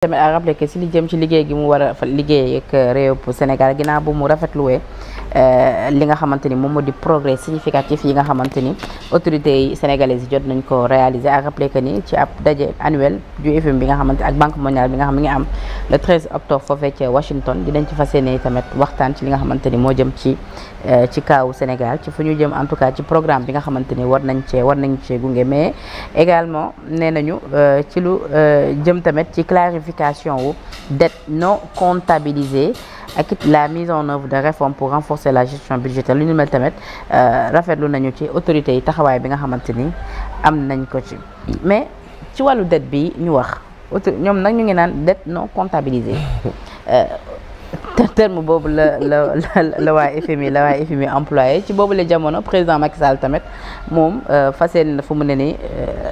tamit à rappeler que si li jëm ci liggéey gi mu war a liggéey ak réew Sénégal ginnaaw bu mu rafetluwee li nga xamante ni moom moo di progrès significatif yi nga xamante ni autorités yi sénégalaises yi jot nañ ko réaliser à rappeler que ni ci ab daje annuel du FMI bi nga xamante ak Banque mondiale bi nga xam ne ngi am le 13 octobre foofee ca Washington dinañ ci fas yéene tamit waxtaan ci li nga xamante ni moo jëm ci kaawu Sénégal ci fu ñu jëm en tout cas ci programme bi nga xamante ni war nañ cee gunge mais également nee nañu ci lu jëm tamit ci clarification wu dette non comptabilisée ak it la mise en œuvre de réformes pour renforcer la gestion budgétaire lu ñu mel tamit rafetlu nañu ci autorités yi taxawaay bi nga xamante ni am nañ ko ci mais ci wàllu dette bi ñu wax ñoom nag ñu ngi naan dette non comptabilisée terme boobu la waa FMI employé ci boobu la jamono président Macky Sall tamit moom fas yéene na fu mu ne ni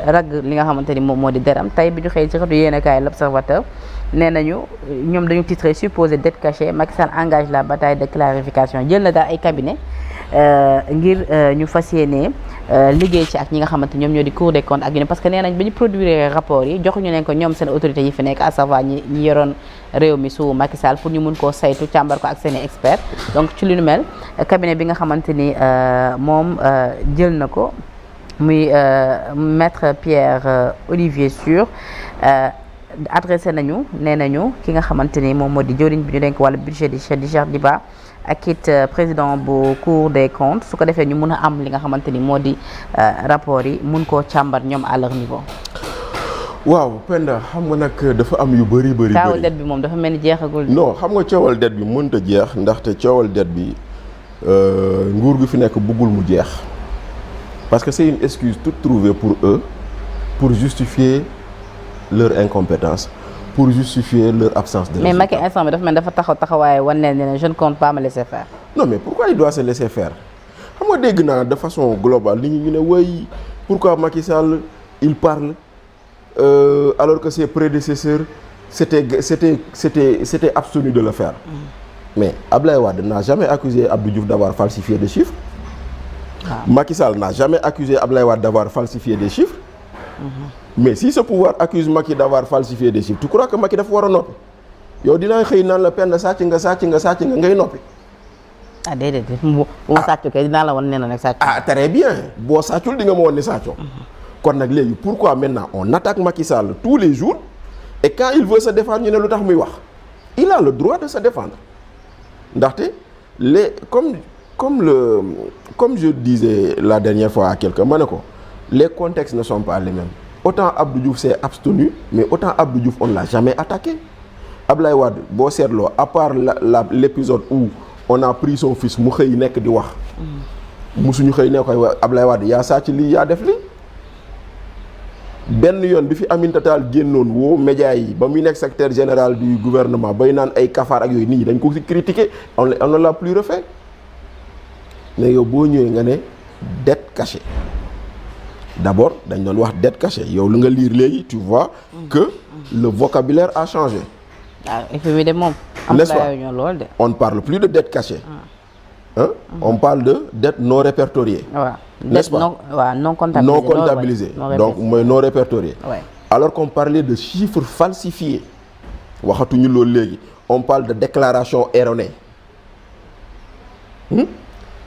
ragg li nga xamante ni moom moo di deram tey bi ñu xëy ci xëtu yéenekaay l'Observateur nee nañu ñoom dañu titré supposé dette cachée Macky Sall engage la bataille de clarification jël na daal ay cabinet ngir ñu fas yéene liggéey ci ak ñi nga xamante ñoom ñoo di Cour des comptes ak yu ne parce que nee nañ ba ñu produire rapport yi joxuñu leen ko ñoom seen autorités yi fi nekk à savoir ñi yoroon réew mi su Macky Sall pour ñu mun koo saytu càmbar ko ak seen i experts donc ci lu nu mel cabinet bi nga xamante ni moom jël na ko muy maître Pierre Olivier Sur adressé nañu nee nañu ki nga xamante ni moom moo di jëriñ bi ñu denk wàllu budget di Cheikh Diba ak it président bu Cour des comptes su ko defee ñu mun a am li nga xamante ni moo di rapport yi mun koo càmbar ñoom à leur niveau. waaw Penda xam nga nag dafa am yu bëri. coowal dette bi moom dafa mel ni jeexagul. non xam nga coowal dette bi mënta jeex ndaxte coowal dette bi nguur gi fi nekk bëggul mu jeex parce que c'est une excuse toute trouvée pour eux pour justifier leur incompétence pour justifier leur absence de résultat. mais Macky instant bi dafa mel dafa taxawaay wan leen ne je ne compte pas me laisser faire. non mais pourquoi il doit se laisser faire xam nga dégg naa de façon globale nit ñi ñu ne way pourquoi Macky Sall il parle alors que ses prédécesseurs c'était abstenu de le faire. Mais Abdoulaye Wade n'a jamais accusé Abdou Diouf d'avoir falsifié des chiffres. Macky Sall n'a jamais accusé Abdoulaye Wade d'avoir falsifié des chiffres. Mais si ce pouvoir accuse Macky d'avoir falsifié des chiffres tu crois que Macky dafa war a noppi yow dinaa xëy naan la penn sàcc nga ngay noppi. ah déedéet bu ma sàccu kay dinaa la wan nee na nag sàcc. ah très bien boo sàccul di nga ma wan ne sàccoo. kon nag léegi pourquoi maintenant on attaque Macky Sall tous les jours et quand il veut se défendre ñu ne lu tax muy wax il a le droit de se défendre ndaxte comme je disais la dernière fois à quelqu'un ma ne ko les contextes ne sont pas les mêmes autant Abdou Diouf s'est abstenu mais autant Abdou Diouf on ne l'a jamais attaqué Abdoulaye Wade boo seetloo à part l'épisode où on a pris son fils mu xëy nekk di wax musuñu xëy ne koy Abdoulaye Wade yaa sàcc lii yaa def lii benn yoon bi fi Aminata Tall génnoon woo média yi ba muy nekk secrétaire général du gouvernement bay naan ay kafaar ak yooyu nit ñi dañ ko ci critiqué on ne l'a plus refait mais yow boo ñëwee nga ne dette cachée d'abord dañ doon wax dette cachée yow lu nga lire léegi tu vois que le vocabulaire a changé. FMI de moom. n'est-ce pas on ne parle plus de dette cachée. On parle de dette non répertoriée. N'est-ce pas non comptabilisée. Donc mooy non répertoriée. Alors qu'on parlait de chiffres falsifiés waxatuñu loolu léegi on parle de déclaration erronée.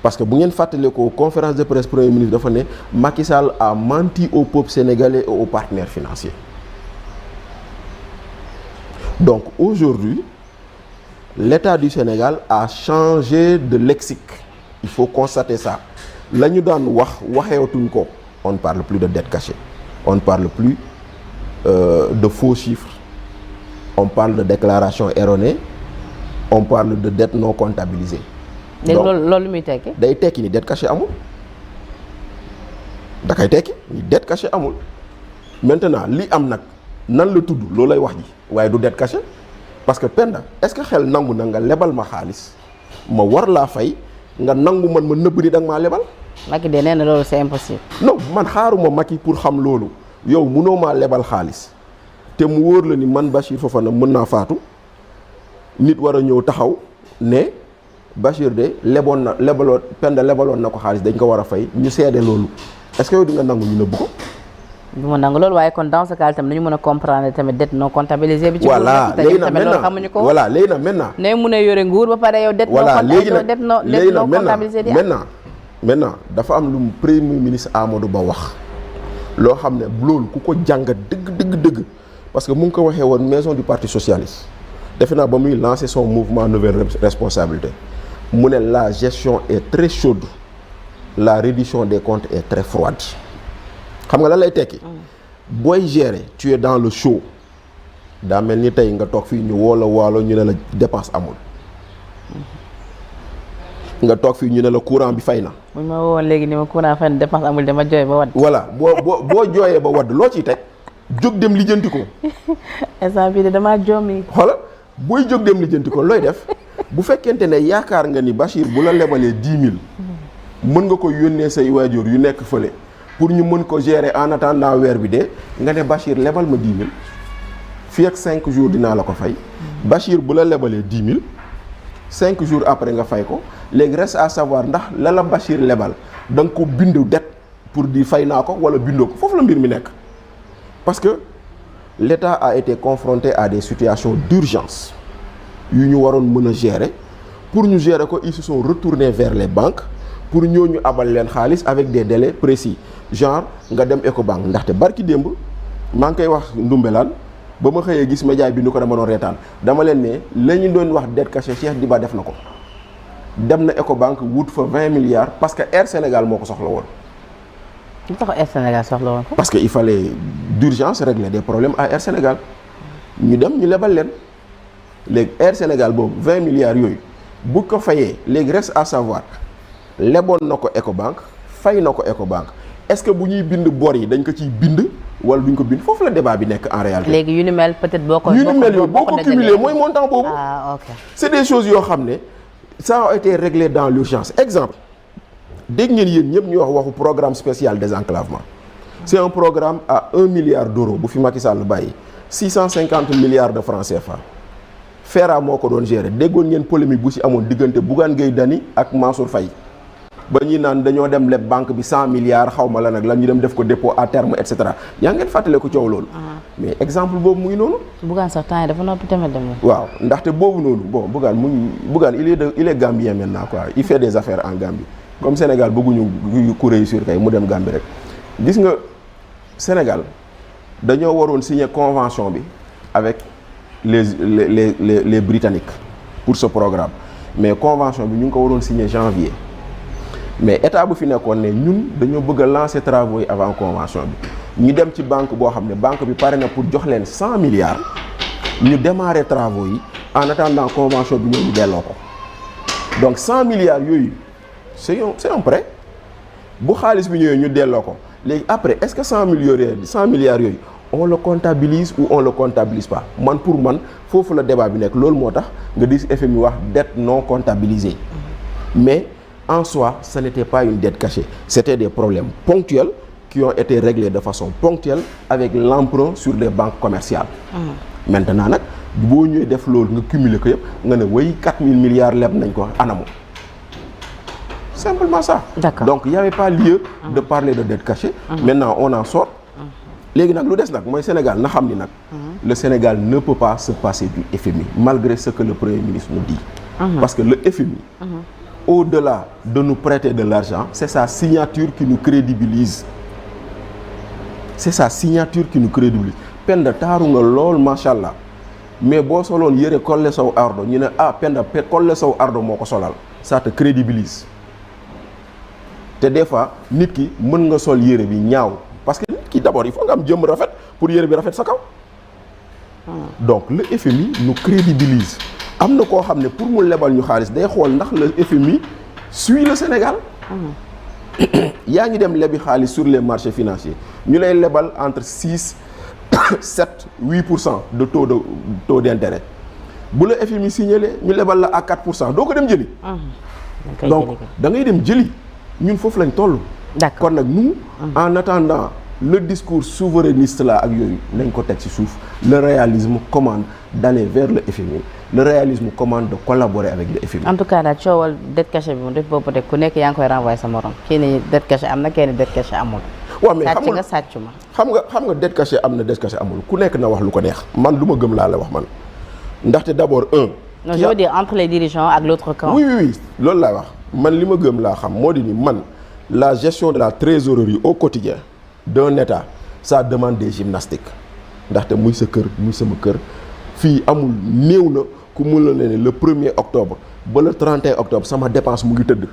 Parce que bu ngeen fàttale ko conférence de presse premier ministre dafa ne Macky Sall a menti au peuple sénégalais et aux partenaires financiers. Donc aujourd'hui l'État du Sénégal a changé de lexique il faut constater ça la ñu daan waxeetuñ ko on ne parle plus de dette cachée on ne parle plus de faux chiffres on parle de déclaration erronée on parle de dette non comptabilisée. donc loolu muy tekki. day tekki ni dette cachée amul da kay tekki ni dette cachée amul maintenant li am nag nan la tudd loolu lay wax ji waaye du dette cachée parce que Penda est-ce que xel nangu na nga lebal ma xaalis ma war laa fay nga nangu man ma nëbb ni da nga maa lebal. Macky de nee na loolu c'est impossible. non man xaaruma Macky pour xam loolu yow mënoo maa lebal xaalis te mu wóor la ni man Bachir Fofana mën naa faatu nit war a ñëw taxaw ne Bachir de lebaloon na ko xaalis dañ ko war a fay ñu seede loolu est-ce que yow di nga nangu ñu nëbb ko du ma nangu loolu waaye kon dans ce cas tamit nañu mën a comprendre tamit dette non comptabilisée bi. ci voilà léegi nag maintenant xamuñu ko. voilà léegi nag maintenant. ne mun a yore nguur ba pare yow. dette voilà léegi nag léegi nag comptabilisée di maintenant dafa am lu mu premier ministre Amadou Ba wax loo xam ne loolu ku ko jàngat dëgg parce que mu ngi ko waxee woon maison du parti socialiste defe naa ba muy lancer son mouvement nouvelle responsabilité mu ne la gestion est très chaude la reddition des comptes est très froide xam nga lan lay tekki. booy gérer tu es dans le chaud daa mel ni tey nga toog fii ñu woo la waalo ñu ne la dépense amul. nga toog fii ñu ne la courant bi fay na. bu ma woowoon léegi ni ma courant fay na dépense amul dama jooy ba wadd. voilà boo jooyee ba wadd loo ciy teg jóg dem lijjanti ko. instant bii de damaa joomi. xoola booy jóg dem lijjanti ko looy def bu fekkente ne yaakaar nga ni Bachir bu la lebalee 10 000 mën nga ko yónnee say waajur yu nekk fële pour ñu mën ko gérer en attendant weer bi de nga ne Bachir lebal ma 10 000 fii ak 5 jours dinaa la ko fay. Bachir bu la lebalee 10 000 5 jours après nga fay ko. léegi reste à savoir ndax la Bachir lebal da nga ko bindu det pour di fay naa ko wala bindoo ko foofu la mbir mi nekk parce que l'État a été confronté à des situations d'urgence yu ñu waroon mën a gérer pour ñu gérer ko ils se sont retournés vers les banques pour ñooñu abal leen xaalis avec des délais précis genre nga dem Ecobank ndaxte barki démb maa ngi koy wax Ndumbelaan ba ma xëyee gis média bi nu ko dama doon reetaan dama leen ne la ñu doon wax dette cachée Cheikh Diba def na ko dem na Ecobank wut fa 20 milliards parce que Air Sénégal moo ko soxla woon. lu tax Air Sénégal soxla woon ko. parce que il fallait d'urgence régler des problèmes à Air Sénégal ñu dem ñu lebal leen léegi Air Sénégal boobu 20 milliards yooyu bu ko fayee léegi reste à savoir leboon na ko Ecobank fay na ko Ecobank est-ce que bu ñuy bind bor yi dañ ko ciy bind wala duñ ko bind foofu la débat bi nekk en réalité. léegi yu ni mel peut-être boo ko. yu ni mel yooyu boo ko cumulé mooy montant boobu. ah ok c'est des choses yoo xam ne. ça a été réglé dans l'urgence exemple dégg ngeen yéen ñëpp ñu wax waxu programme spécial désenclavement c'est un programme à 1 milliard d'euros bu fi Macky Sall bàyyi 650 milliards de francs CFA FERA moo ko doon gérer déggoon ngeen polémique bu ci amoon diggante Bougane Gueye Dany ak Mansour Faye ba ñuy naan dañoo dem leb banque bi 100 milliards xaw ma la nag lan ñu dem def ko dépôt à terme et cetera yaa ngeen fàttale ko coow loolu. mais exemple boobu mu ngi noonu. Bougane sax temps yi dafa noppi tamit dem. waaw ndaxte boobu noonu bon Bougane il est gambien maintenant quoi il fait des affaires en Gambie comme Sénégal bëgguñu ku réussir kay mu dem Gambie rek. gis nga Sénégal dañoo waroon signer convention bi avec les Britanniques pour ce programme mais convention bi ñu ngi ko waroon signer janvier. mais état bu fi nekkoon ne ñun dañoo bëgg a lancer travaux yi avant convention bi ñu dem ci banque boo xam ne banque bi pare na pour jox leen 100 milliards ñu démarrer travaux yi en attendant convention bi ñoo ñu delloo ko donc 100 milliards yooyu c'est un prêt bu xaalis bi ñëwee ñu delloo ko léegi après est-ce que 100 milliards yooyu on le comptabilise ou on le comptabilise pas man pour man foofu la débat bi nekk loolu moo tax nga dis FMI wax dette non comptabilisée mais en soi, ce n'était pas une dette cachée. C'était des problèmes ponctuels qui ont été réglés de façon ponctuelle avec l'emprunt sur des banques commerciales. Maintenant, si vous avez fait ce que cumulé, vous avez 4 000 milliards d'euros. Simplement ça. D'accord. Donc, il n'y avait pas lieu de parler de dette cachée. Maintenant, on en sort. Le Sénégal, le Sénégal ne peut pas se passer du FMI, malgré ce que le Premier ministre nous dit. Parce que le FMI, au-delà de nous prêter de l'argent, c'est sa signature qui nous crédibilise. C'est sa signature qui nous crédibilise. Penda taaru nga lool machallah mais boo soloon yëre Collé Sow Ardo ñu ne ah Penda Collé Sow Ardo moo ko solal ça te crédibilise te des fois nit ki mën nga sol yëre bi ñaaw parce que nit ki d'abord il faut nga am jëmm rafet pour yëre bi rafet sa kaw. Donc le FMI nous crédibilise. am na koo xam ne pour mu lebal ñu xaalis day xool ndax le FMI suit le Sénégal. yaa ngi dem lebi xaalis sur les marchés financiers ñu lay lebal entre 6 7 8% de taux d'intérêt bu la FMI signalé ñu lebal la à 4% doo ko dem jëli. donc da ngay dem jëli ñun foofu lañ toll. d'accord kon nag nous en attendant le discours souverainiste là ak yooyu nañ ko teg ci suuf le réalisme commande d'aller vers le FMI. Le réalisme commande de collaborer avec le FMI. En tout cas daal coowal dette cachée bi moom def boobu rek ku nekk yaa ngi koy renvoyer sa morom kii ni dette cachée am na kenn dette cachée amul. waaw mais sàcc nga sàccu ma. xam nga dette cachée am na dette cachée amul ku nekk na wax lu ko neex man lu ma gëm laa la wax man ndaxte d'abord non je veux dire entre les dirigeants ak l'autre camp. oui loolu laay wax man li ma gëm laa xam moo di ni man la gestion de la trésorerie au quotidien d'un État ça demande des gymnastiques ndaxte muy sa kër muy sama kër fii amul néew na ku mun la ne le 1er octobre ba le 31 octobre sama dépense mu ngi tëdd